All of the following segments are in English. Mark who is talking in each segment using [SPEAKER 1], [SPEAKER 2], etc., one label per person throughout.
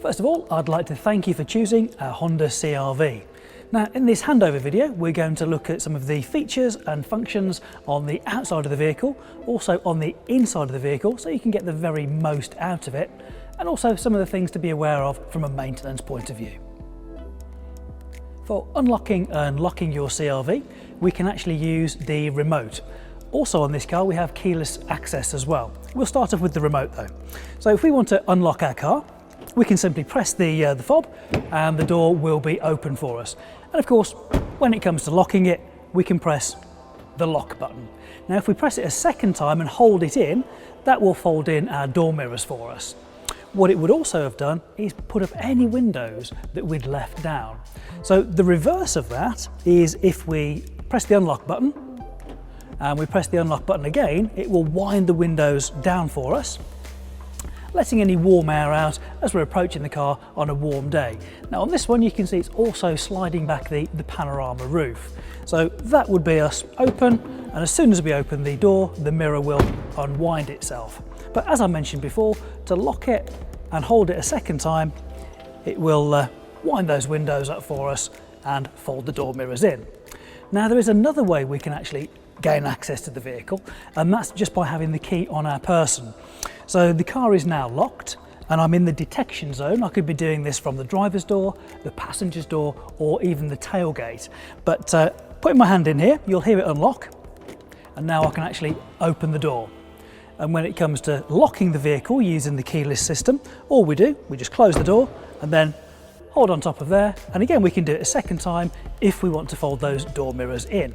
[SPEAKER 1] First of all, I'd like to thank you for choosing a Honda CR-V. Now, in this handover video, we're going to look at some of the features and functions on the outside of the vehicle, also on the inside of the vehicle, so you can get the very most out of it, and also some of the things to be aware of from a maintenance point of view. For unlocking and locking your CR-V, we can actually use the remote. Also on this car, we have keyless access as well. We'll start off with the remote though. So if we want to unlock our car, we can simply press the fob and the door will be open for us. And of course, when it comes to locking it, we can press the lock button. Now, if we press it a second time and hold it in, that will fold in our door mirrors for us. What it would also have done is put up any windows that we'd left down. So the reverse of that is if we press the unlock button and we press the unlock button again, it will wind the windows down for us, letting any warm air out as we're approaching the car on a warm day. Now on this one you can see it's also sliding back the panorama roof. So that would be us open, and as soon as we open the door, the mirror will unwind itself. But as I mentioned before, to lock it and hold it a second time, it will wind those windows up for us and fold the door mirrors in. Now there is another way we can actually gain access to the vehicle, and that's just by having the key on our person. So the car is now locked and I'm in the detection zone. I could be doing this from the driver's door, the passenger's door, or even the tailgate. But putting my hand in here, you'll hear it unlock, and now I can actually open the door. And when it comes to locking the vehicle using the keyless system, all we do, we just close the door and then hold on top of there. And again, we can do it a second time if we want to fold those door mirrors in.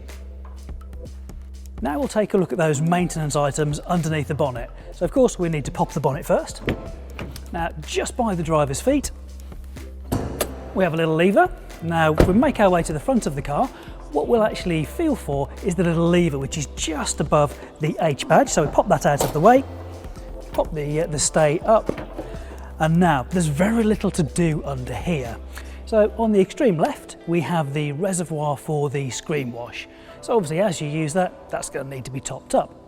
[SPEAKER 1] Now we'll take a look at those maintenance items underneath the bonnet. So of course we need to pop the bonnet first. Now just by the driver's feet, we have a little lever. Now if we make our way to the front of the car, what we'll actually feel for is the little lever which is just above the H badge. So we pop that out of the way, pop the stay up, and now there's very little to do under here. So on the extreme left, we have the reservoir for the screen wash. So obviously as you use that, that's going to need to be topped up.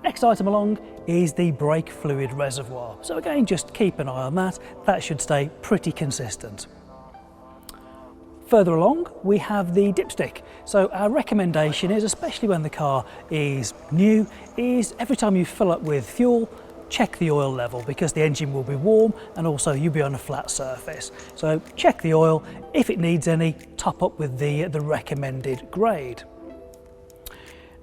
[SPEAKER 1] Next item along is the brake fluid reservoir. So again, just keep an eye on that. That should stay pretty consistent. Further along, we have the dipstick. So our recommendation is, especially when the car is new, is every time you fill up with fuel, check the oil level, because the engine will be warm and also you'll be on a flat surface. So check the oil. If it needs any, top up with the recommended grade.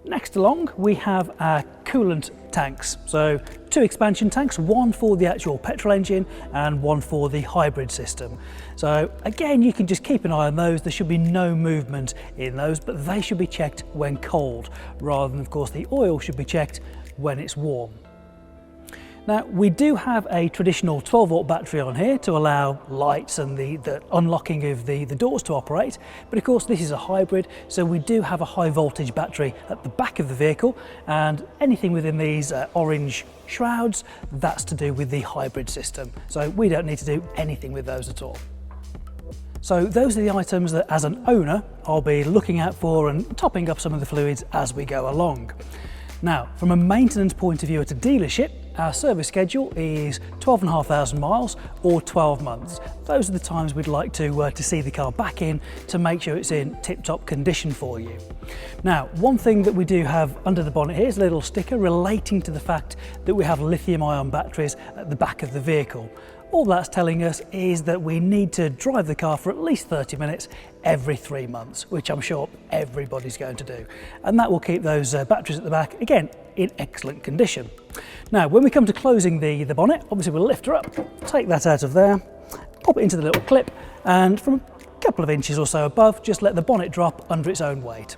[SPEAKER 1] Next along, we have our coolant tanks. So 2 expansion tanks, one for the actual petrol engine and one for the hybrid system. So again, you can just keep an eye on those. There should be no movement in those, but they should be checked when cold, rather than of course the oil should be checked when it's warm. Now we do have a traditional 12-volt battery on here to allow lights and the unlocking of the doors to operate, but of course this is a hybrid, so we do have a high voltage battery at the back of the vehicle, and anything within these orange shrouds, that's to do with the hybrid system, so we don't need to do anything with those at all. So those are the items that as an owner I'll be looking out for and topping up some of the fluids as we go along. Now, from a maintenance point of view at a dealership, our service schedule is 12,500 miles or 12 months. Those are the times we'd like to see the car back in to make sure it's in tip-top condition for you. Now, one thing that we do have under the bonnet here is a little sticker relating to the fact that we have lithium-ion batteries at the back of the vehicle. All that's telling us is that we need to drive the car for at least 30 minutes every 3 months, which I'm sure everybody's going to do. And that will keep those batteries at the back, again, in excellent condition. Now, when we come to closing the bonnet, obviously we'll lift her up, take that out of there, pop it into the little clip, and from a couple of inches or so above, just let the bonnet drop under its own weight.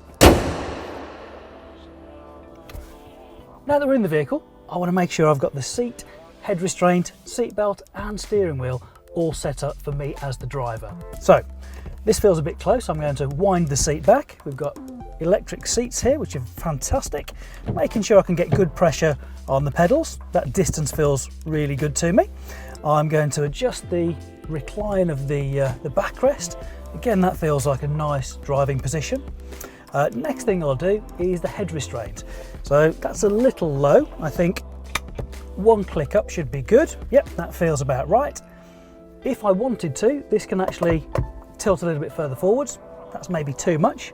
[SPEAKER 1] Now that we're in the vehicle, I want to make sure I've got the seat, head restraint, seat belt and steering wheel all set up for me as the driver. So this feels a bit close. I'm going to wind the seat back. We've got electric seats here, which are fantastic, making sure I can get good pressure on the pedals. That distance feels really good to me. I'm going to adjust the recline of the backrest. Again, that feels like a nice driving position. Next thing I'll do is the head restraint. So that's a little low. I think one click up should be good. Yep, that feels about right. If I wanted to, this can actually tilt a little bit further forwards. That's maybe too much.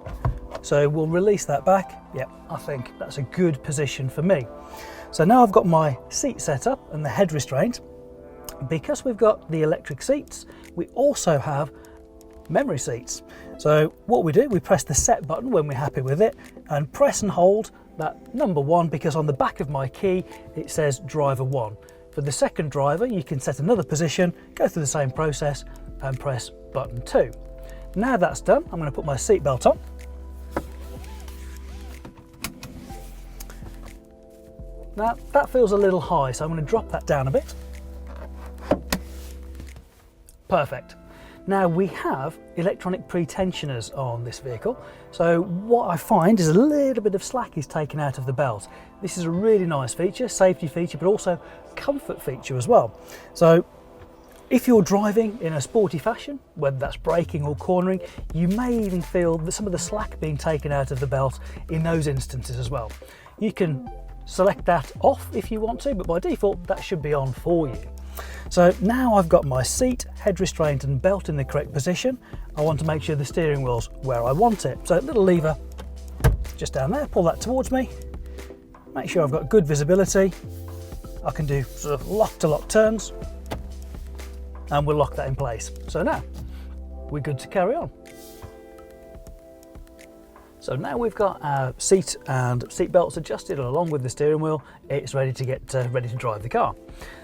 [SPEAKER 1] So we'll release that back. Yep, I think that's a good position for me. So now I've got my seat set up and the head restraint. Because we've got the electric seats, we also have memory seats. So what we do, we press the set button when we're happy with it and press and hold that number 1, because on the back of my key it says driver 1. For the second driver, you can set another position, go through the same process and press button 2. Now that's done, I'm going to put my seatbelt on. Now that feels a little high, so I'm going to drop that down a bit. Perfect. Now we have electronic pre-tensioners on this vehicle, so what I find is a little bit of slack is taken out of the belt. This is a really nice feature, safety feature, but also comfort feature as well. So if you're driving in a sporty fashion, whether that's braking or cornering, you may even feel that some of the slack being taken out of the belt in those instances as well. You can select that off if you want to, but by default that should be on for you. So now I've got my seat, head restraint and belt in the correct position. I want to make sure the steering wheel's where I want it. So a little lever just down there, pull that towards me, make sure I've got good visibility. I can do sort of lock to lock turns and we'll lock that in place. So now we're good to carry on. So now we've got our seat and seat belts adjusted along with the steering wheel, it's ready to get ready to drive the car.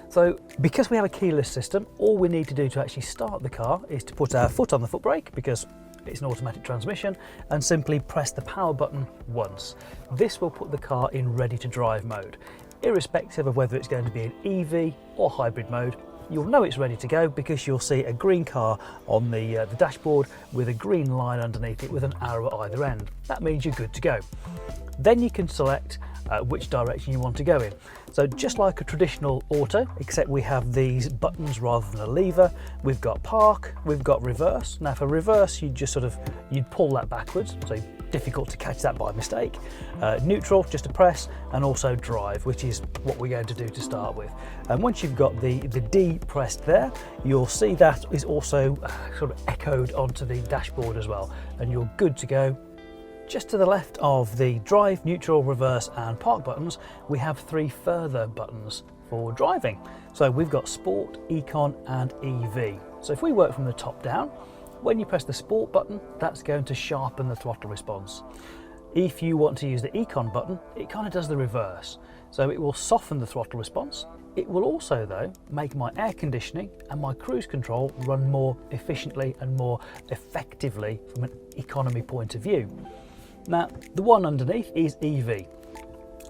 [SPEAKER 1] So because we have a keyless system, all we need to do to actually start the car is to put our foot on the foot brake, because it's an automatic transmission, and simply press the power button once. This will put the car in ready to drive mode. Irrespective of whether it's going to be an EV or hybrid mode, you'll know it's ready to go because you'll see a green car on the dashboard with a green line underneath it with an arrow at either end. That means you're good to go. Then you can select which direction you want to go in. So just like a traditional auto, except we have these buttons rather than a lever. We've got park, we've got reverse. Now for reverse, you'd pull that backwards, so difficult to catch that by mistake. Neutral, just a press, and also drive, which is what we're going to do to start with. And once you've got the D pressed there, you'll see that is also sort of echoed onto the dashboard as well, and you're good to go. Just to the left of the drive, neutral, reverse and park buttons, we have 3 further buttons for driving. So we've got Sport, Econ and EV. So if we work from the top down, when you press the Sport button, that's going to sharpen the throttle response. If you want to use the Econ button, it kind of does the reverse. So it will soften the throttle response. It will also, though, make my air conditioning and my cruise control run more efficiently and more effectively from an economy point of view. Now, the one underneath is EV.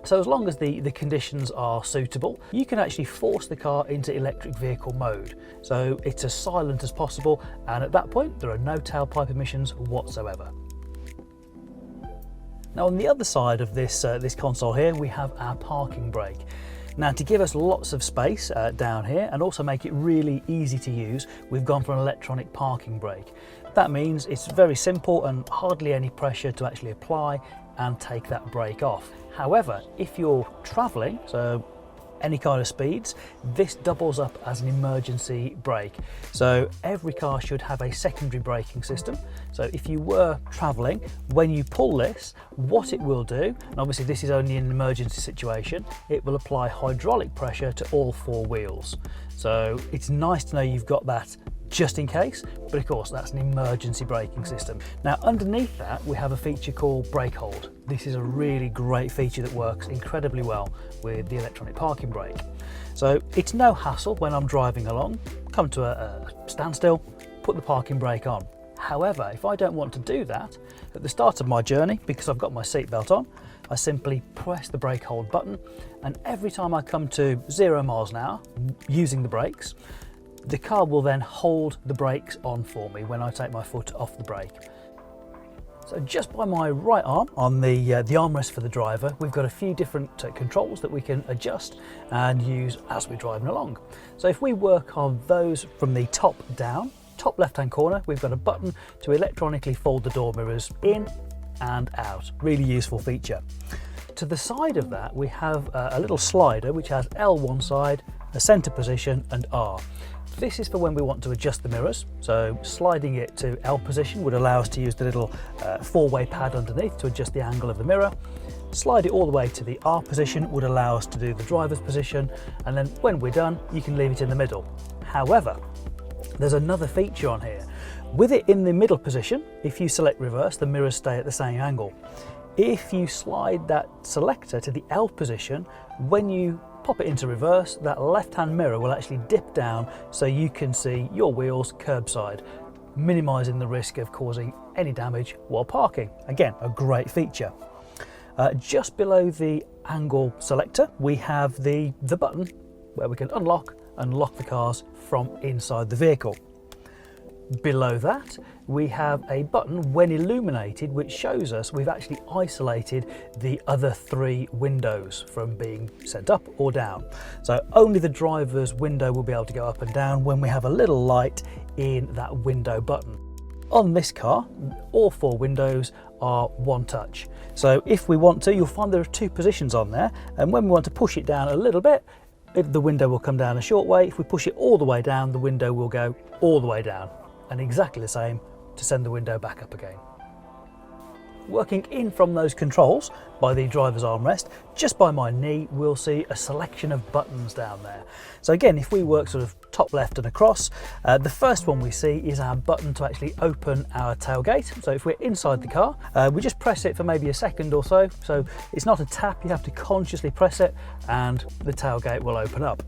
[SPEAKER 1] So as long as the conditions are suitable, you can actually force the car into electric vehicle mode. So it's as silent as possible, and at that point, there are no tailpipe emissions whatsoever. Now on the other side of this console here, we have our parking brake. Now to give us lots of space down here and also make it really easy to use, we've gone for an electronic parking brake. That means it's very simple and hardly any pressure to actually apply and take that brake off. However, if you're traveling, so any kind of speeds, this doubles up as an emergency brake. So every car should have a secondary braking system. So if you were traveling, when you pull this, what it will do, and obviously this is only in an emergency situation, it will apply hydraulic pressure to all 4 wheels. So it's nice to know you've got that just in case, but of course that's an emergency braking system. Now underneath that we have a feature called brake hold. This is a really great feature that works incredibly well with the electronic parking brake. So it's no hassle when I'm driving along, come to a standstill, put the parking brake on. However, if I don't want to do that at the start of my journey, because I've got my seatbelt on, I simply press the brake hold button, and every time I come to 0 miles an hour using the brakes, the car will then hold the brakes on for me when I take my foot off the brake. So just by my right arm on the armrest for the driver, we've got a few different controls that we can adjust and use as we're driving along. So if we work on those from the top down, top left hand corner, we've got a button to electronically fold the door mirrors in and out. Really useful feature. To the side of that, we have a little slider which has L one side, a centre position and R. This is for when we want to adjust the mirrors, so sliding it to L position would allow us to use the little four-way pad underneath to adjust the angle of the mirror. Slide it all the way to the R position would allow us to do the driver's position, and then when we're done you can leave it in the middle. However, there's another feature on here. With it in the middle position, if you select reverse, the mirrors stay at the same angle. If you slide that selector to the L position, when you pop it into reverse, that left-hand mirror will actually dip down so you can see your wheels curbside, minimising the risk of causing any damage while parking. Again, a great feature. Just below the angle selector, we have the button where we can unlock and lock the cars from inside the vehicle. Below that, we have a button when illuminated which shows us we've actually isolated the other three windows from being sent up or down. So only the driver's window will be able to go up and down when we have a little light in that window button. On this car, all four windows are one touch. So if we want to, you'll find there are two positions on there, and when we want to push it down a little bit, the window will come down a short way. If we push it all the way down, the window will go all the way down. And exactly the same to send the window back up again. Working in from those controls by the driver's armrest, just by my knee, we'll see a selection of buttons down there. So again, if we work sort of top left and across, the first one we see is our button to actually open our tailgate. So if we're inside the car, we just press it for maybe a second or so. So it's not a tap, you have to consciously press it and the tailgate will open up.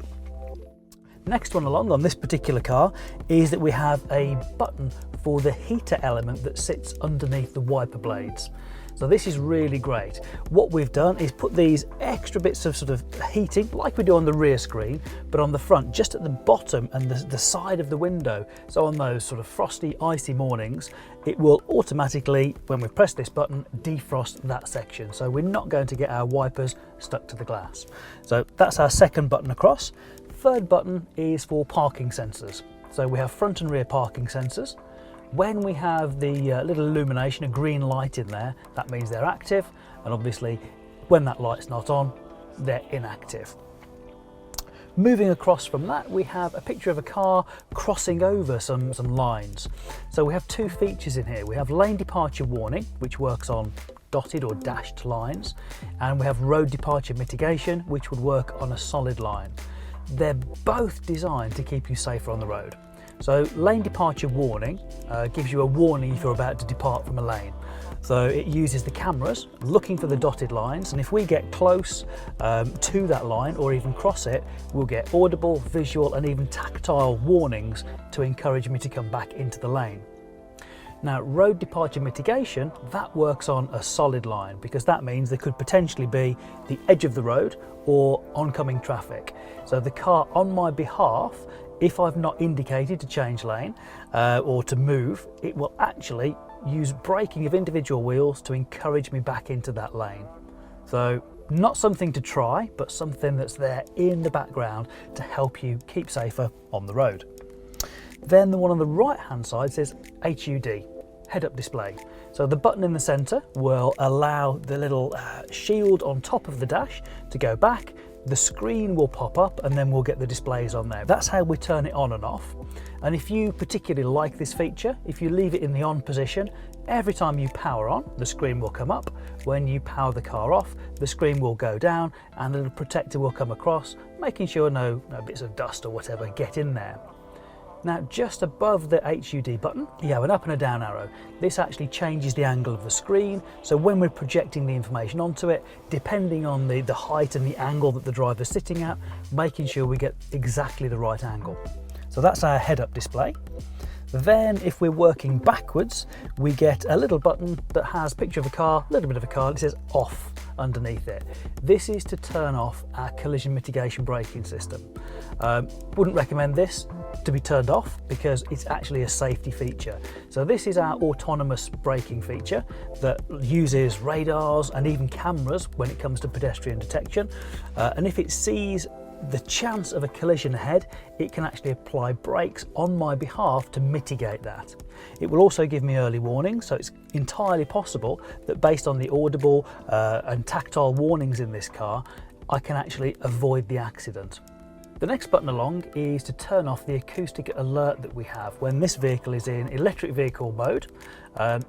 [SPEAKER 1] Next one along on this particular car is that we have a button for the heater element that sits underneath the wiper blades. So this is really great. What we've done is put these extra bits of sort of heating, like we do on the rear screen, but on the front, just at the bottom and the side of the window. So on those sort of frosty, icy mornings, it will automatically, when we press this button, defrost that section. So we're not going to get our wipers stuck to the glass. So that's our second button across. Third button is for parking sensors. So we have front and rear parking sensors. When we have the little illumination, a green light in there, that means they're active, and obviously when that light's not on, they're inactive. Moving across from that, we have a picture of a car crossing over some lines. So we have two features in here. We have lane departure warning, which works on dotted or dashed lines, and we have road departure mitigation, which would work on a solid line. They're both designed to keep you safer on the road. So lane departure warning gives you a warning if you're about to depart from a lane. So it uses the cameras looking for the dotted lines, and if we get close to that line or even cross it, we'll get audible, visual and even tactile warnings to encourage me to come back into the lane. Now, road departure mitigation, that works on a solid line, because that means there could potentially be the edge of the road or oncoming traffic. So the car on my behalf, if I've not indicated to change lane or to move, it will actually use braking of individual wheels to encourage me back into that lane. So not something to try, but something that's there in the background to help you keep safer on the road. Then the one on the right hand side says HUD, head-up display. So the button in the centre will allow the little shield on top of the dash to go back, the screen will pop up and then we'll get the displays on there. That's how we turn it on and off. And if you particularly like this feature, if you leave it in the on position, every time you power on, the screen will come up. When you power the car off, the screen will go down and a little protector will come across, making sure no bits of dust or whatever get in there. Now, just above the HUD button, you have an up and a down arrow. This actually changes the angle of the screen, so when we're projecting the information onto it, depending on the height and the angle that the driver's sitting at, making sure we get exactly the right angle. So that's our head-up display. Then, if we're working backwards, we get a little button that has a picture of a car, a little bit of a car, and it says off underneath it. This is to turn off our collision mitigation braking system. Wouldn't recommend this to be turned off because it's actually a safety feature. So this is our autonomous braking feature that uses radars and even cameras when it comes to pedestrian detection. And if it sees the chance of a collision ahead, it can actually apply brakes on my behalf to mitigate that. It will also give me early warning, so it's entirely possible that based on the audible and tactile warnings in this car, I can actually avoid the accident. The next button along is to turn off the acoustic alert that we have when this vehicle is in electric vehicle mode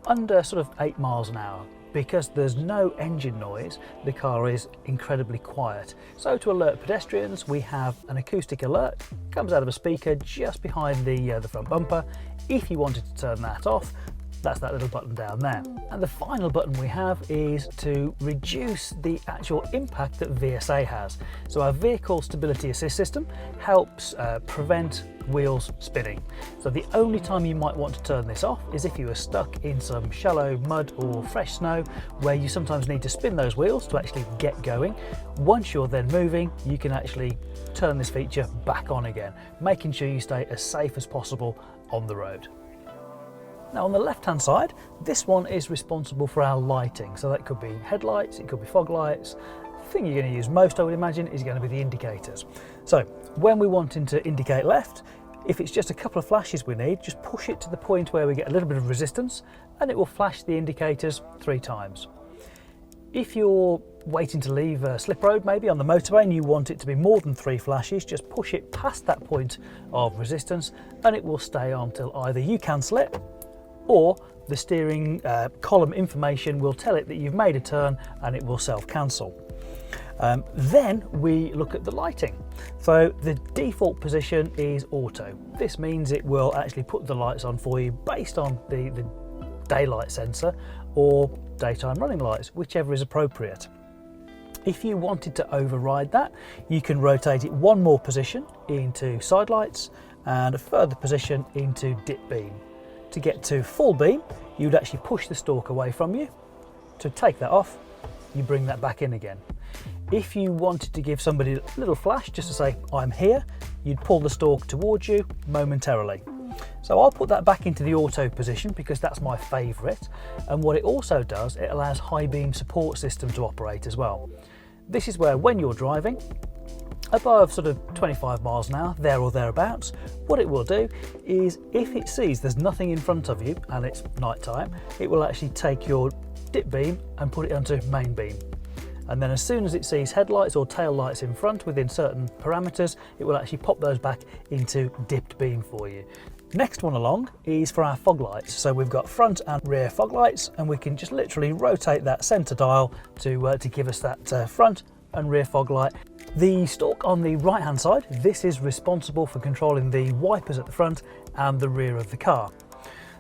[SPEAKER 1] under sort of 8 miles an hour. Because there's no engine noise, the car is incredibly quiet. So to alert pedestrians, we have an acoustic alert, comes out of a speaker just behind the front bumper. If you wanted to turn that off, that's that little button down there. And the final button we have is to reduce the actual impact that VSA has. So our vehicle stability assist system helps prevent wheels spinning. So the only time you might want to turn this off is if you are stuck in some shallow mud or fresh snow where you sometimes need to spin those wheels to actually get going. Once you're then moving, you can actually turn this feature back on again, making sure you stay as safe as possible on the road. Now on the left hand side, this one is responsible for our lighting. So that could be headlights, it could be fog lights. The thing you're going to use most, I would imagine, is going to be the indicators. So when we're wanting to indicate left, if it's just a couple of flashes we need, just push it to the point where we get a little bit of resistance and it will flash the indicators 3 times. If you're waiting to leave a slip road maybe on the motorway and you want it to be more than 3 flashes, just push it past that point of resistance and it will stay on till either you cancel it or the steering column information will tell it that you've made a turn and it will self-cancel. Then we look at the lighting. So the default position is auto. This means it will actually put the lights on for you based on the daylight sensor or daytime running lights, whichever is appropriate. If you wanted to override that, you can rotate it 1 more position into side lights and a further position into dip beam. To get to full beam, you would actually push the stalk away from you. To take that off, you bring that back in again. If you wanted to give somebody a little flash just to say, I'm here, you'd pull the stalk towards you momentarily. So I'll put that back into the auto position because that's my favourite. And what it also does, it allows high beam support system to operate as well. This is where when you're driving, above sort of 25 miles an hour, there or thereabouts, what it will do is if it sees there's nothing in front of you and it's night time, it will actually take your dip beam and put it onto main beam. And then as soon as it sees headlights or tail lights in front within certain parameters, it will actually pop those back into dipped beam for you. Next one along is for our fog lights. So we've got front and rear fog lights and we can just literally rotate that center dial to give us that front and rear fog light. The stalk on the right hand side, this is responsible for controlling the wipers at the front and the rear of the car.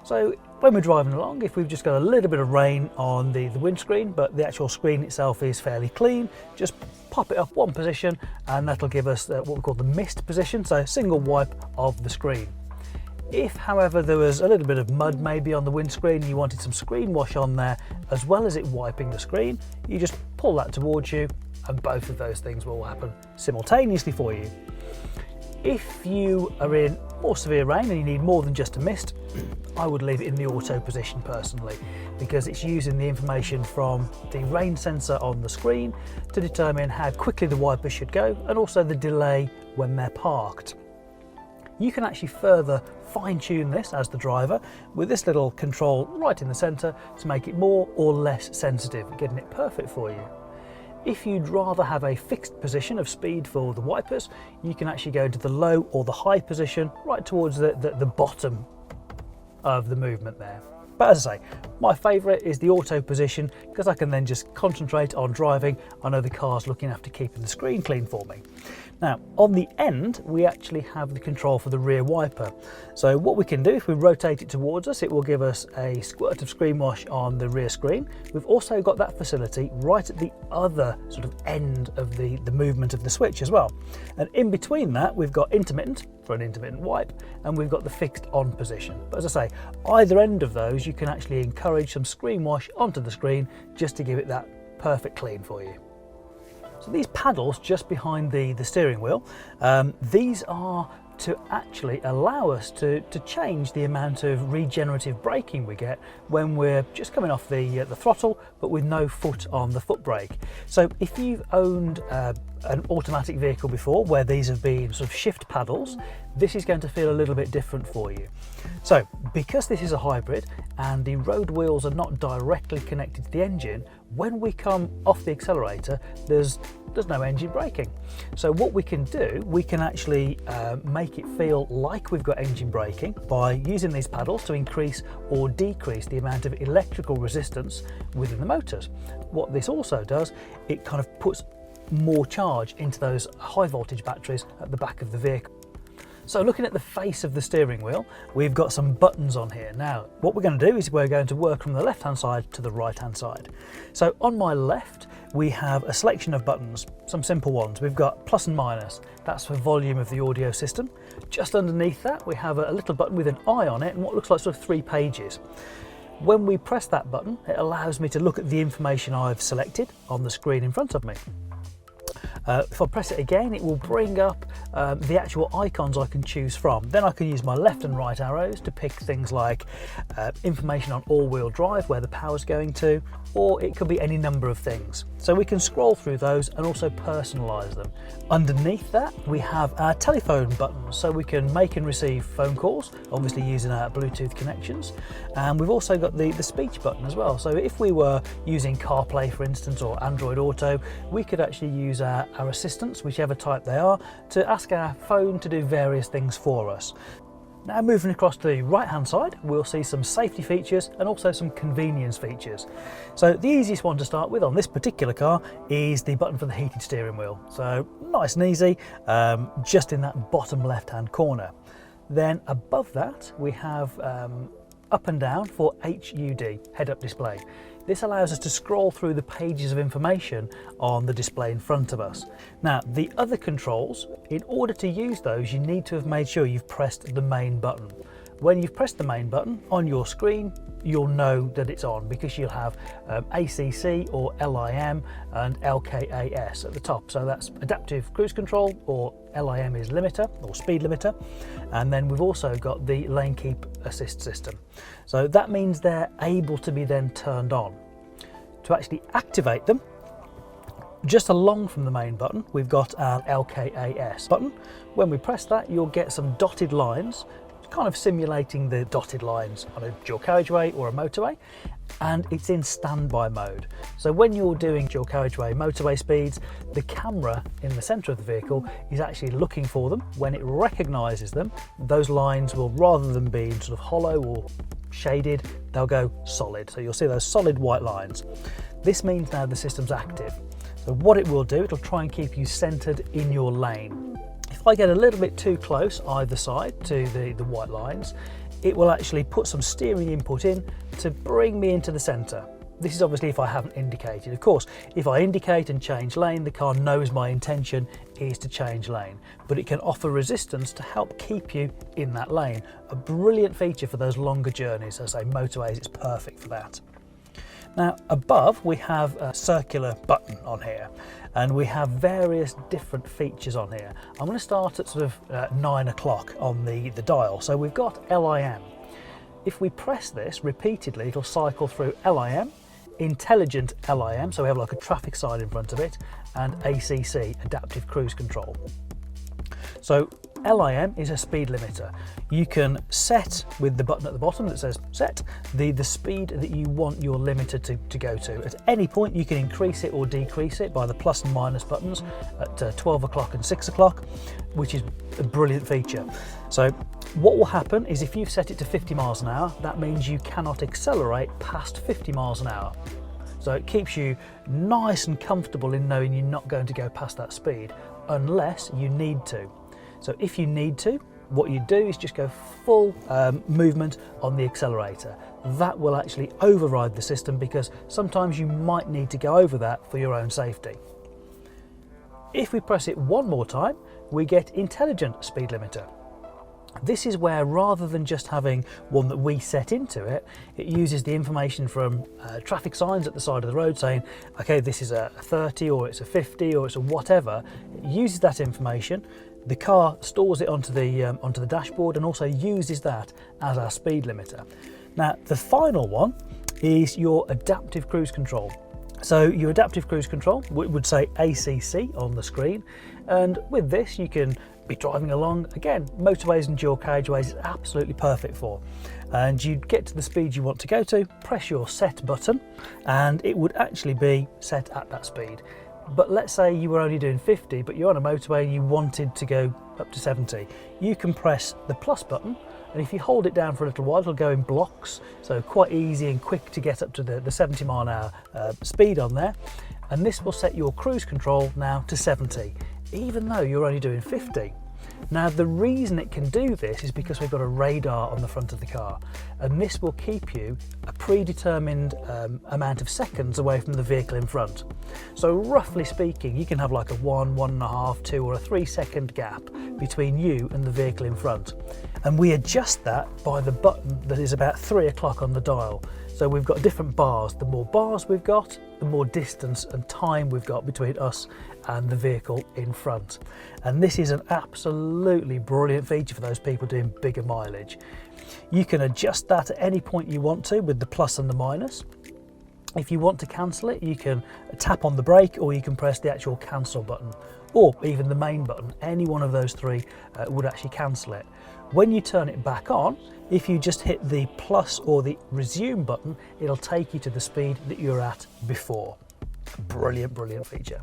[SPEAKER 1] So when we're driving along, if we've just got a little bit of rain on the windscreen, but the actual screen itself is fairly clean, just pop it up 1 position and that'll give us what we call the mist position, so a single wipe of the screen. If, however, there was a little bit of mud maybe on the windscreen and you wanted some screen wash on there, as well as it wiping the screen, you just pull that towards you and both of those things will happen simultaneously for you. If you are in more severe rain and you need more than just a mist, I would leave it in the auto position personally, because it's using the information from the rain sensor on the screen to determine how quickly the wipers should go and also the delay when they're parked. You can actually further fine-tune this as the driver with this little control right in the center to make it more or less sensitive, getting it perfect for you. If you'd rather have a fixed position of speed for the wipers, you can actually go into the low or the high position right towards the bottom of the movement there. But as I say, my favourite is the auto position because I can then just concentrate on driving. I know the car's looking after keeping the screen clean for me. Now, on the end, we actually have the control for the rear wiper. So what we can do, if we rotate it towards us, it will give us a squirt of screen wash on the rear screen. We've also got that facility right at the other sort of end of the movement of the switch as well. And in between that, we've got intermittent for an intermittent wipe, and we've got the fixed on position. But as I say, either end of those, you can actually encourage some screen wash onto the screen just to give it that perfect clean for you. So these paddles just behind the steering wheel, these are to actually allow us to change the amount of regenerative braking we get when we're just coming off the throttle but with no foot on the foot brake. So if you've owned an automatic vehicle before where these have been sort of shift paddles, this is going to feel a little bit different for you. So because this is a hybrid and the road wheels are not directly connected to the engine, when we come off the accelerator there's no engine braking. So what we can do, we can actually make it feel like we've got engine braking by using these paddles to increase or decrease the amount of electrical resistance within the motors. What this also does, it kind of puts more charge into those high voltage batteries at the back of the vehicle. So looking at the face of the steering wheel, we've got some buttons on here. Now, what we're going to do is we're going to work from the left-hand side to the right-hand side. So on my left, we have a selection of buttons, some simple ones. We've got plus and minus, that's for volume of the audio system. Just underneath that, we have a little button with an eye on it and what looks like sort of 3 pages. When we press that button, it allows me to look at the information I've selected on the screen in front of me. If I press it again, it will bring up the actual icons I can choose from. Then I can use my left and right arrows to pick things like information on all-wheel drive, where the power's going to, or it could be any number of things. So we can scroll through those and also personalize them. Underneath that, we have our telephone buttons, so we can make and receive phone calls, obviously using our Bluetooth connections. And we've also got the speech button as well. So if we were using CarPlay, for instance, or Android Auto, we could actually use our assistants, whichever type they are, to ask our phone to do various things for us. Now moving across to the right hand side, we'll see some safety features and also some convenience features. So the easiest one to start with on this particular car is the button for the heated steering wheel. So nice and easy, just in that bottom left hand corner. Then above that we have up and down for HUD, head-up display. This allows us to scroll through the pages of information on the display in front of us. Now, the other controls, in order to use those, you need to have made sure you've pressed the main button. When you've pressed the main button on your screen, you'll know that it's on because you'll have ACC or LIM and LKAS at the top. So that's adaptive cruise control, or LIM is limiter or speed limiter. And then we've also got the lane keep assist system. So that means they're able to be then turned on. To actually activate them, just along from the main button, we've got our LKAS button. When we press that, you'll get some dotted lines, kind of simulating the dotted lines on a dual carriageway or a motorway, and it's in standby mode. So when you're doing dual carriageway motorway speeds, the camera in the centre of the vehicle is actually looking for them. When it recognises them, those lines will, rather than being sort of hollow or shaded, they'll go solid. So you'll see those solid white lines. This means now the system's active. So what it will do, it'll try and keep you centred in your lane. If I get a little bit too close either side to the white lines, it will actually put some steering input in to bring me into the centre. This is obviously if I haven't indicated. Of course, if I indicate and change lane, the car knows my intention is to change lane, but it can offer resistance to help keep you in that lane. A brilliant feature for those longer journeys. As I say, motorways, it's perfect for that. Now above we have a circular button on here, and we have various different features on here. I'm going to start at sort of 9 o'clock on the dial. So we've got LIM. If we press this repeatedly, it'll cycle through LIM, intelligent LIM, so we have like a traffic sign in front of it, and ACC, adaptive cruise control. So LIM is a speed limiter. You can set with the button at the bottom that says set the speed that you want your limiter to go to. At any point you can increase it or decrease it by the plus and minus buttons at 12 o'clock and 6 o'clock, which is a brilliant feature. So what will happen is if you've set it to 50 miles an hour, that means you cannot accelerate past 50 miles an hour. So it keeps you nice and comfortable in knowing you're not going to go past that speed unless you need to. So if you need to, what you do is just go full movement on the accelerator. That will actually override the system because sometimes you might need to go over that for your own safety. If we press it one more time, we get intelligent speed limiter. This is where, rather than just having one that we set into it, it uses the information from traffic signs at the side of the road saying, okay, this is a 30 or it's a 50 or it's a whatever. It uses that information, The car stores it onto the dashboard and also uses that as our speed limiter. Now, the final one is your adaptive cruise control. So your adaptive cruise control would say ACC on the screen, and with this you can be driving along, again, motorways and dual carriageways is absolutely perfect for. And you'd get to the speed you want to go to, press your set button, and it would actually be set at that speed. But let's say you were only doing 50, but you're on a motorway and you wanted to go up to 70. You can press the plus button, and if you hold it down for a little while, it'll go in blocks. So quite easy and quick to get up to the 70 mile an hour speed on there. And this will set your cruise control now to 70, even though you're only doing 50. Now, the reason it can do this is because we've got a radar on the front of the car, and this will keep you a predetermined amount of seconds away from the vehicle in front. So roughly speaking, you can have like a 1, 1.5, 2 or a 3 second gap between you and the vehicle in front. And we adjust that by the button that is about 3 o'clock on the dial. So we've got different bars. The more bars we've got, the more distance and time we've got between us and the vehicle in front. And this is an absolutely brilliant feature for those people doing bigger mileage. You can adjust that at any point you want to with the plus and the minus. If you want to cancel it, you can tap on the brake, or you can press the actual cancel button, or even the main button. Any one of those three would actually cancel it. When you turn it back on, if you just hit the plus or the resume button, it'll take you to the speed that you're at before. Brilliant, brilliant feature.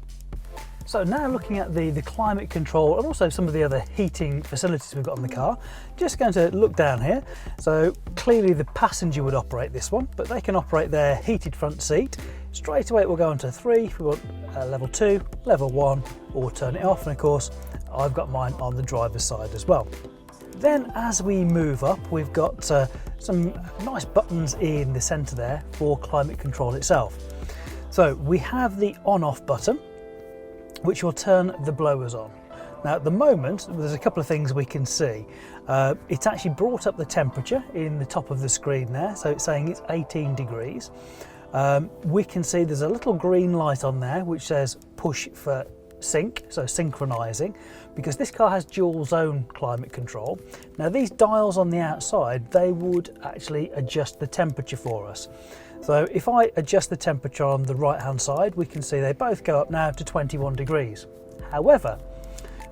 [SPEAKER 1] So now looking at the climate control and also some of the other heating facilities we've got on the car, just going to look down here. So clearly the passenger would operate this one, but they can operate their heated front seat. Straight away it will go on to 3 if we want level 2, level 1, or turn it off. And of course, I've got mine on the driver's side as well. Then as we move up, we've got some nice buttons in the center there for climate control itself. So we have the on-off button, which will turn the blowers on. Now at the moment, there's a couple of things we can see. It's actually brought up the temperature in the top of the screen there, so it's saying it's 18 degrees. We can see there's a little green light on there which says push for sync, so synchronizing, because this car has dual zone climate control. Now these dials on the outside, they would actually adjust the temperature for us. So if I adjust the temperature on the right hand side, we can see they both go up now to 21 degrees. However,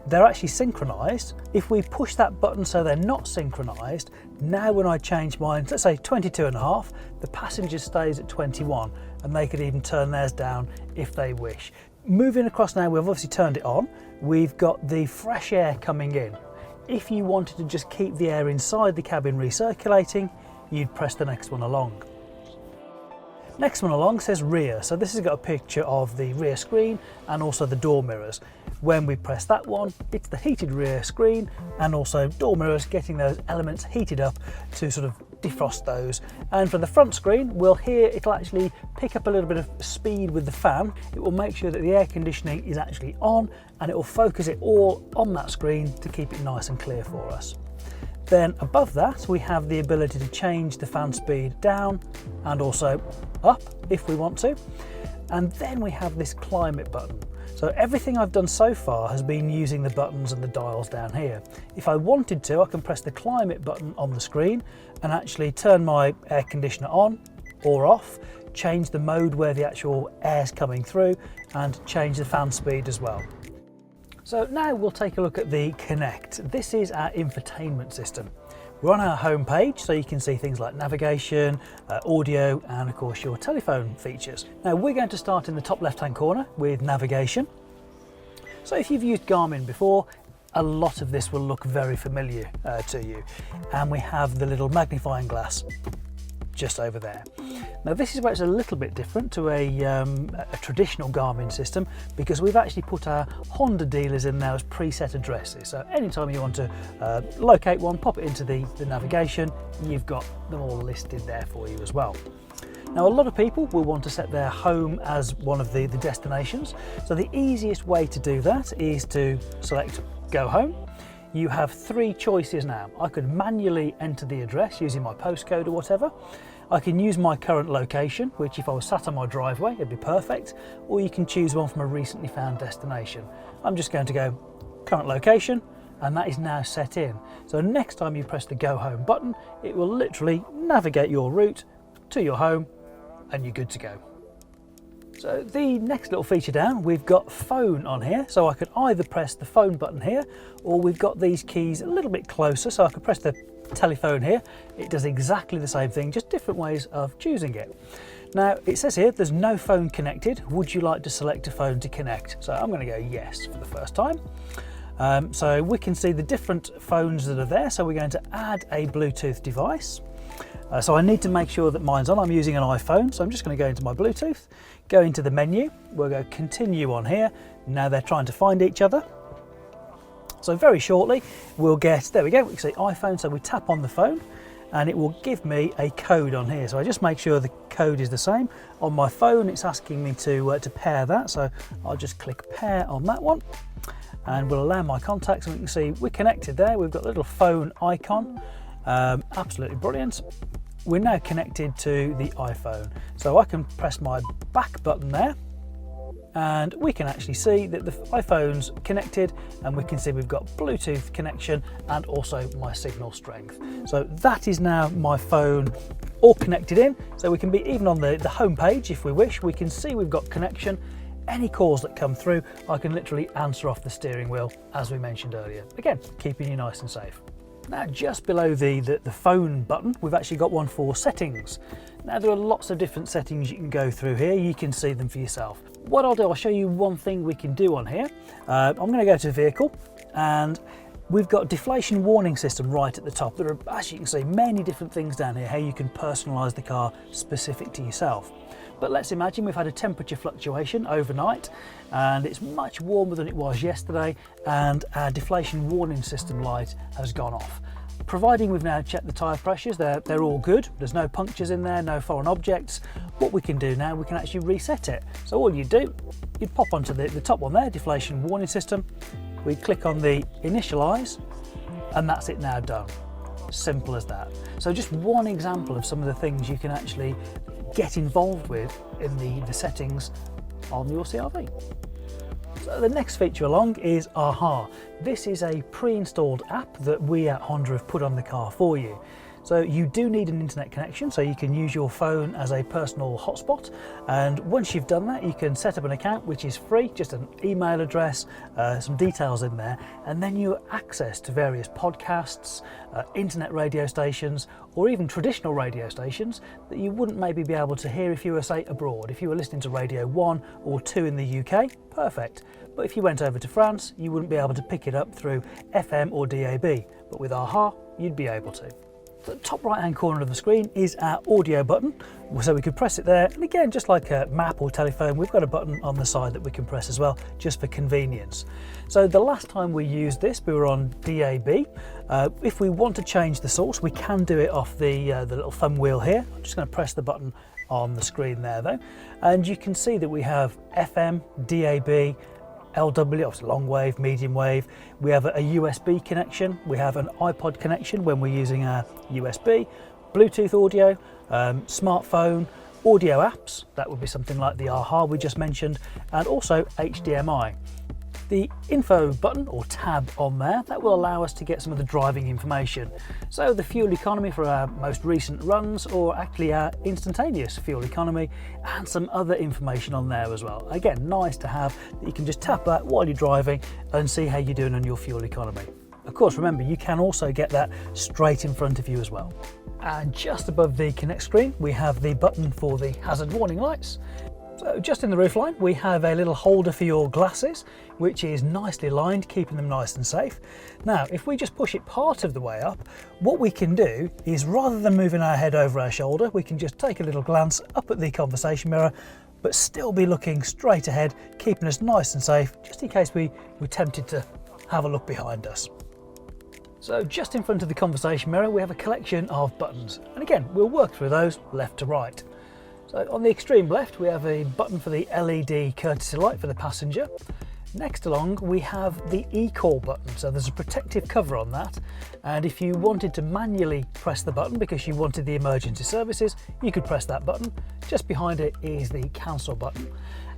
[SPEAKER 1] they're actually synchronized. If we push that button so they're not synchronized, now when I change mine, let's say 22.5, the passenger stays at 21, and they could even turn theirs down if they wish. Moving across now, we've obviously turned it on. We've got the fresh air coming in. If you wanted to just keep the air inside the cabin recirculating, you'd press the next one along. Next one along says rear. So this has got a picture of the rear screen and also the door mirrors. When we press that one, it's the heated rear screen and also door mirrors, getting those elements heated up to sort of defrost those. And for the front screen, we'll hear it'll actually pick up a little bit of speed with the fan. It will make sure that the air conditioning is actually on, and it will focus it all on that screen to keep it nice and clear for us. Then above that, we have the ability to change the fan speed down and also up if we want to. And then we have this climate button. So everything I've done so far has been using the buttons and the dials down here. If I wanted to, I can press the climate button on the screen and actually turn my air conditioner on or off, change the mode where the actual air's coming through, and change the fan speed as well. So now we'll take a look at the Connect. This is our infotainment system. We're on our home page, so you can see things like navigation, audio, and of course your telephone features. Now we're going to start in the top left-hand corner with navigation. So if you've used Garmin before, a lot of this will look very familiar to you. And we have the little magnifying glass just over there. Now this is where it's a little bit different to a traditional Garmin system, because we've actually put our Honda dealers in there as preset addresses. So anytime you want to locate one, pop it into the navigation, you've got them all listed there for you as well. Now a lot of people will want to set their home as one of the destinations. So the easiest way to do that is to select Go Home. You have 3 choices now. I could manually enter the address using my postcode or whatever. I can use my current location, which if I was sat on my driveway, it'd be perfect. Or you can choose one from a recently found destination. I'm just going to go current location, and that is now set in. So next time you press the Go Home button, it will literally navigate your route to your home and you're good to go. So the next little feature down, we've got phone on here, so I could either press the phone button here, or we've got these keys a little bit closer, so I could press the telephone here. It does exactly the same thing, just different ways of choosing it. Now it says here there's no phone connected. Would you like to select a phone to connect? So I'm going to go yes for the first time. So we can see the different phones that are there, so we're going to add a Bluetooth device. So I need to make sure that mine's on. I'm using an iPhone, so I'm just going to go into my Bluetooth, go into the menu, we'll go continue on here. Now they're trying to find each other. So very shortly we'll get, there we go, we can see iPhone, so we tap on the phone and it will give me a code on here. So I just make sure the code is the same. On my phone it's asking me to pair that, so I'll just click pair on that one and we'll allow my contacts, and we can see we're connected there. We've got a little phone icon, absolutely brilliant. We're now connected to the iPhone, so I can press my back button there and we can actually see that the iPhone's connected, and we can see we've got Bluetooth connection and also my signal strength. So that is now my phone all connected in, so we can be even on the home page if we wish. We can see we've got connection. Any calls that come through I can literally answer off the steering wheel, as we mentioned earlier, again keeping you nice and safe. Now just below the phone button we've actually got one for settings. Now there are lots of different settings you can go through here, you can see them for yourself. What I'll do, I'll show you one thing we can do on here. I'm going to go to vehicle, and we've got deflation warning system right at the top. There are, as you can see, many different things down here, how you can personalise the car specific to yourself. But let's imagine we've had a temperature fluctuation overnight and it's much warmer than it was yesterday, and our deflation warning system light has gone off. Providing we've now checked the tyre pressures, they're all good. There's no punctures in there, no foreign objects. What we can do now, we can actually reset it. So all you do, you'd pop onto the top one there, deflation warning system. We click on the initialize, and that's it now done. Simple as that. So just one example of some of the things you can actually get involved with in the settings on your CR-V. So the next feature along is AHA. This is a pre-installed app that we at Honda have put on the car for you. So you do need an internet connection, so you can use your phone as a personal hotspot, and once you've done that you can set up an account which is free, just an email address, some details in there, and then you have access to various podcasts, internet radio stations, or even traditional radio stations that you wouldn't maybe be able to hear if you were, say, abroad. If you were listening to Radio 1 or 2 in the UK, perfect. But if you went over to France, you wouldn't be able to pick it up through FM or DAB, but with AHA you'd be able to. The top right hand corner of the screen is our audio button, so we could press it there, and again, just like a map or telephone, we've got a button on the side that we can press as well, just for convenience. So the last time we used this, we were on DAB. If we want to change the source, we can do it off the little thumb wheel here. I'm just going to press the button on the screen there though, and you can see that we have FM, DAB, LW, obviously long wave, medium wave. We have a USB connection. We have an iPod connection when we're using our USB, Bluetooth audio, smartphone, audio apps. That would be something like the AHA we just mentioned, and also HDMI. The info button or tab on there, that will allow us to get some of the driving information. So the fuel economy for our most recent runs, or actually our instantaneous fuel economy, and some other information on there as well. Again, nice to have, that you can just tap that while you're driving and see how you're doing on your fuel economy. Of course, remember, you can also get that straight in front of you as well. And just above the Connect screen, we have the button for the hazard warning lights. So just in the roofline, we have a little holder for your glasses, which is nicely lined, keeping them nice and safe. Now, if we just push it part of the way up, what we can do is, rather than moving our head over our shoulder, we can just take a little glance up at the conversation mirror, but still be looking straight ahead, keeping us nice and safe, just in case we're tempted to have a look behind us. So just in front of the conversation mirror, we have a collection of buttons. And again, we'll work through those left to right. So on the extreme left, we have a button for the LED courtesy light for the passenger. Next along, we have the e-call button. So there's a protective cover on that. And if you wanted to manually press the button because you wanted the emergency services, you could press that button. Just behind it is the cancel button.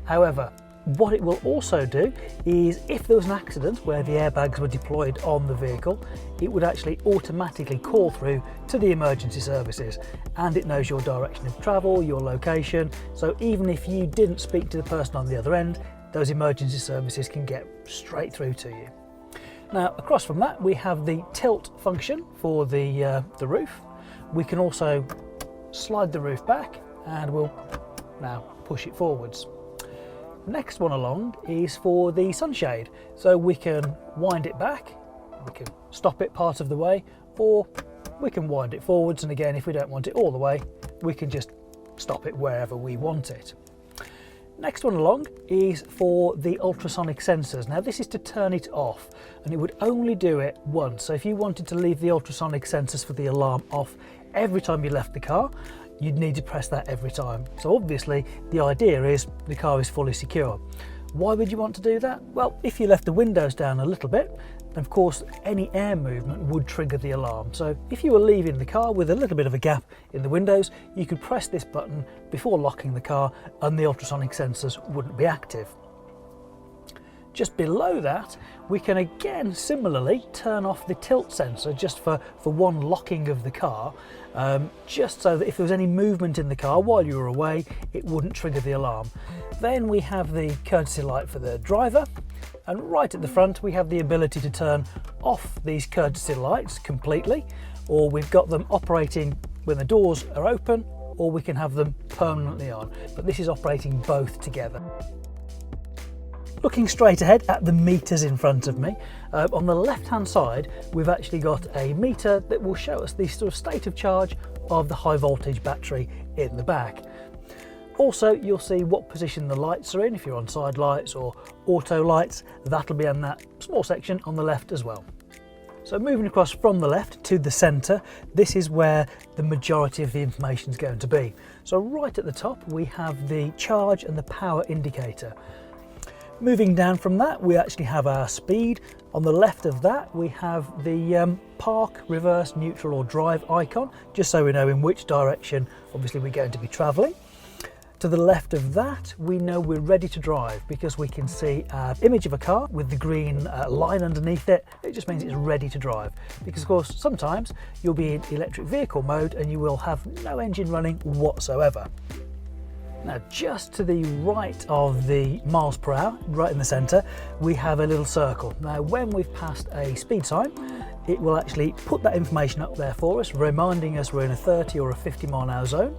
[SPEAKER 1] However, What it will also do is, if there was an accident where the airbags were deployed on the vehicle, it would actually automatically call through to the emergency services, and it knows your direction of travel, your location, so even if you didn't speak to the person on the other end, those emergency services can get straight through to you. Now, across from that, we have the tilt function for the roof. We can also slide the roof back, and we'll now push it forwards. Next one along is for the sunshade. So we can wind it back, we can stop it part of the way, or we can wind it forwards, and again, if we don't want it all the way, we can just stop it wherever we want it. Next one along is for the ultrasonic sensors. Now this is to turn it off, and it would only do it once. So if you wanted to leave the ultrasonic sensors for the alarm off every time you left the car, you'd need to press that every time. So obviously the idea is the car is fully secure. Why would you want to do that? Well, if you left the windows down a little bit, of course any air movement would trigger the alarm. So if you were leaving the car with a little bit of a gap in the windows, you could press this button before locking the car and the ultrasonic sensors wouldn't be active. Just below that, we can again similarly turn off the tilt sensor just for one locking of the car, just so that if there was any movement in the car while you were away, it wouldn't trigger the alarm. Then we have the courtesy light for the driver, and right at the front we have the ability to turn off these courtesy lights completely, or we've got them operating when the doors are open, or we can have them permanently on, but this is operating both together. Looking straight ahead at the meters in front of me, on the left hand side we've actually got a meter that will show us the sort of state of charge of the high voltage battery in the back. Also, you'll see what position the lights are in. If you're on side lights or auto lights, that'll be on that small section on the left as well. So moving across from the left to the centre, this is where the majority of the information is going to be. So right at the top we have the charge and the power indicator. Moving down from that, we actually have our speed. On the left of that, we have the park, reverse, neutral or drive icon, just so we know in which direction obviously we're going to be travelling. To the left of that, we know we're ready to drive because we can see an image of a car with the green line underneath it. It just means it's ready to drive, because of course sometimes you'll be in electric vehicle mode and you will have no engine running whatsoever. Now, just to the right of the miles per hour, right in the centre, we have a little circle. Now, when we've passed a speed sign, it will actually put that information up there for us, reminding us we're in a 30 or a 50 mile an hour zone.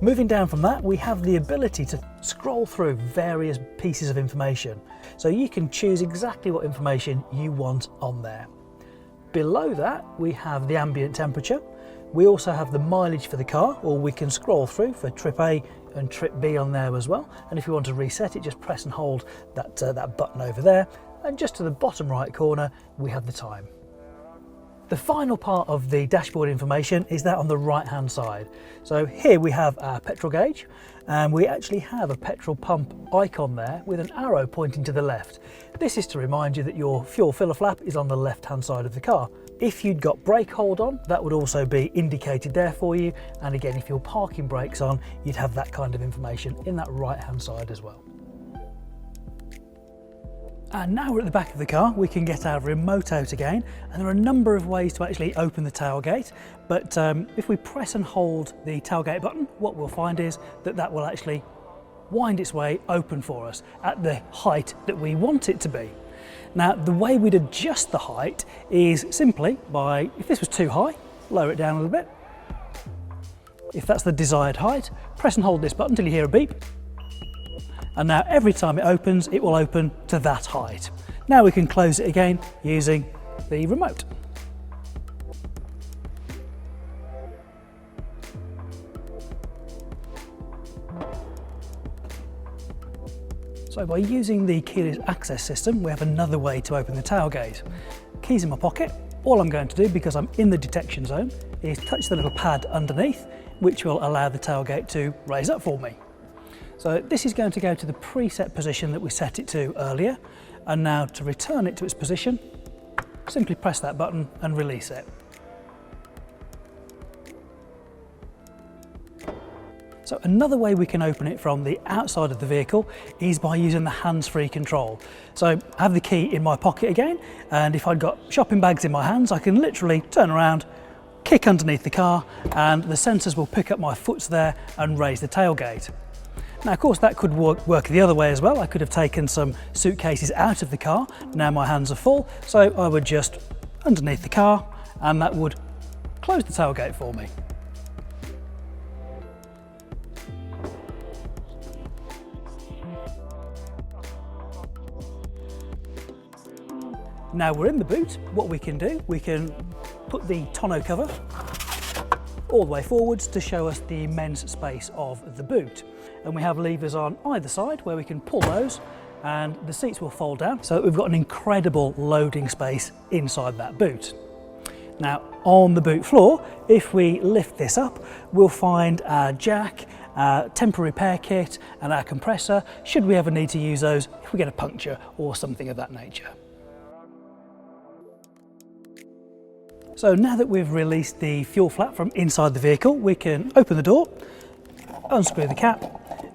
[SPEAKER 1] Moving down from that, we have the ability to scroll through various pieces of information. So you can choose exactly what information you want on there. Below that, we have the ambient temperature. We also have the mileage for the car, or we can scroll through for trip A and trip B on there as well. And if you want to reset it, just press and hold that button over there. And just to the bottom right corner, we have the time. The final part of the dashboard information is that on the right hand side. So here we have our petrol gauge, and we actually have a petrol pump icon there with an arrow pointing to the left. This is to remind you that your fuel filler flap is on the left hand side of the car. If you'd got brake hold on, that would also be indicated there for you, and again, if your parking brake's on, you'd have that kind of information in that right hand side as well. And now we're at the back of the car, we can get our remote out again, and there are a number of ways to actually open the tailgate, but if we press and hold the tailgate button, what we'll find is that will actually wind its way open for us at the height that we want it to be. Now, the way we'd adjust the height is simply by, if this was too high, lower it down a little bit. If that's the desired height, press and hold this button until you hear a beep. And now every time it opens, it will open to that height. Now we can close it again using the remote. So by using the keyless access system, we have another way to open the tailgate. Keys in my pocket. All I'm going to do, because I'm in the detection zone, is touch the little pad underneath, which will allow the tailgate to raise up for me. So this is going to go to the preset position that we set it to earlier. And now to return it to its position, simply press that button and release it. So another way we can open it from the outside of the vehicle is by using the hands-free control. So I have the key in my pocket again, and if I've got shopping bags in my hands, I can literally turn around, kick underneath the car, and the sensors will pick up my foot there and raise the tailgate. Now, of course, that could work the other way as well. I could have taken some suitcases out of the car. Now my hands are full, so I would just underneath the car, and that would close the tailgate for me. Now we're in the boot, what we can do, we can put the tonneau cover all the way forwards to show us the immense space of the boot. And we have levers on either side where we can pull those and the seats will fold down. So we've got an incredible loading space inside that boot. Now on the boot floor, if we lift this up, we'll find our jack, our temporary repair kit and our compressor, should we ever need to use those if we get a puncture or something of that nature. So now that we've released the fuel flap from inside the vehicle, we can open the door, unscrew the cap,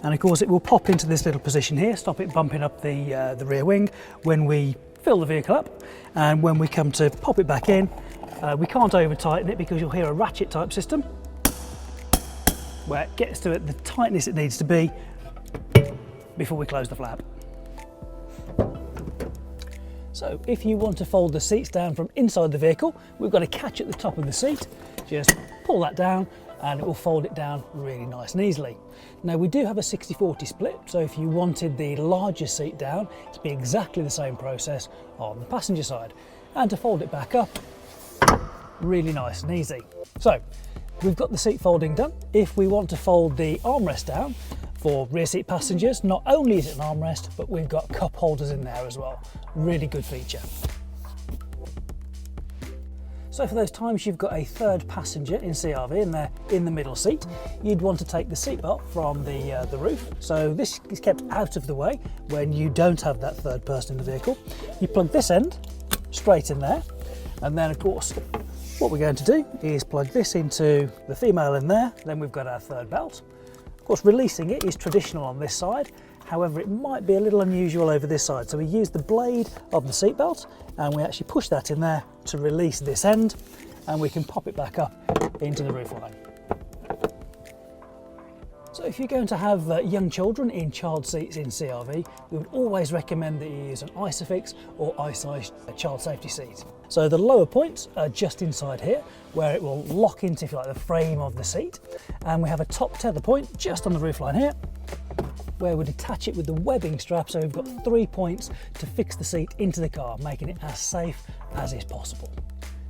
[SPEAKER 1] and of course it will pop into this little position here, stop it bumping up the rear wing when we fill the vehicle up. And when we come to pop it back in, we can't over tighten it because you'll hear a ratchet type system where it gets to the tightness it needs to be before we close the flap. So if you want to fold the seats down from inside the vehicle, we've got a catch at the top of the seat. Just pull that down and it will fold it down really nice and easily. Now we do have a 60-40 split, so if you wanted the larger seat down, it'd be exactly the same process on the passenger side. And to fold it back up, really nice and easy. So we've got the seat folding done. If we want to fold the armrest down, for rear seat passengers, not only is it an armrest, but we've got cup holders in there as well. Really good feature. So for those times you've got a third passenger in CR-V and they're in the middle seat, you'd want to take the seatbelt from the roof. So this is kept out of the way when you don't have that third person in the vehicle. You plug this end straight in there, and then of course what we're going to do is plug this into the female in there. Then we've got our third belt. Of course, releasing it is traditional on this side. However, it might be a little unusual over this side. So we use the blade of the seatbelt and we actually push that in there to release this end, and we can pop it back up into the roofline. So if you're going to have young children in child seats in CR-V, we would always recommend that you use an Isofix or iSize child safety seat. So the lower points are just inside here, where it will lock into, if you like, the frame of the seat. And we have a top tether point just on the roofline here, where we detach it with the webbing strap. So we've got 3 points to fix the seat into the car, making it as safe as is possible.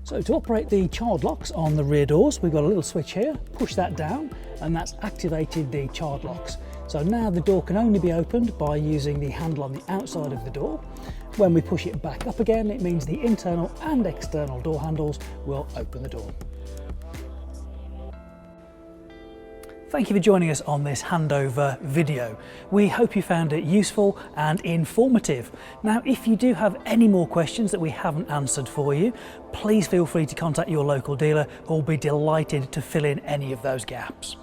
[SPEAKER 1] So to operate the child locks on the rear doors, we've got a little switch here, push that down, and that's activated the child locks. So now the door can only be opened by using the handle on the outside of the door. When we push it back up again, it means the internal and external door handles will open the door. Thank you for joining us on this handover video. We hope you found it useful and informative. Now, if you do have any more questions that we haven't answered for you, please feel free to contact your local dealer, who will be delighted to fill in any of those gaps.